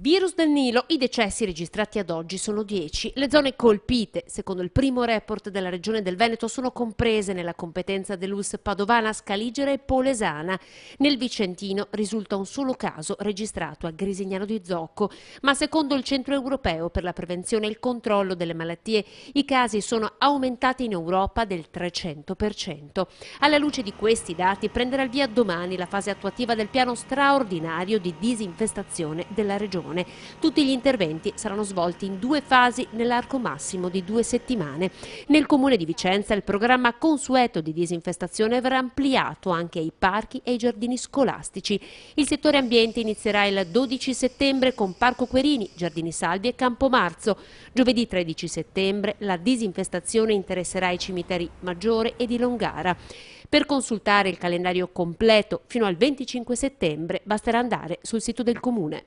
Virus del Nilo, i decessi registrati ad oggi sono 10. Le zone colpite, secondo il primo report della regione del Veneto, sono comprese nella competenza dell'ULSS Padovana, Scaligera e Polesana. Nel Vicentino risulta un solo caso registrato a Grisignano di Zocco, ma secondo il Centro Europeo per la Prevenzione e il Controllo delle Malattie i casi sono aumentati in Europa del 300%. Alla luce di questi dati prenderà il via domani la fase attuativa del piano straordinario di disinfestazione della regione. Tutti gli interventi saranno svolti in 2 fasi nell'arco massimo di 2 settimane. Nel comune di Vicenza il programma consueto di disinfestazione verrà ampliato anche ai parchi e ai giardini scolastici. Il settore ambiente inizierà il 12 settembre con Parco Querini, Giardini Salvi e Campomarzo. Giovedì 13 settembre la disinfestazione interesserà i cimiteri Maggiore e di Longara. Per consultare il calendario completo fino al 25 settembre basterà andare sul sito del comune.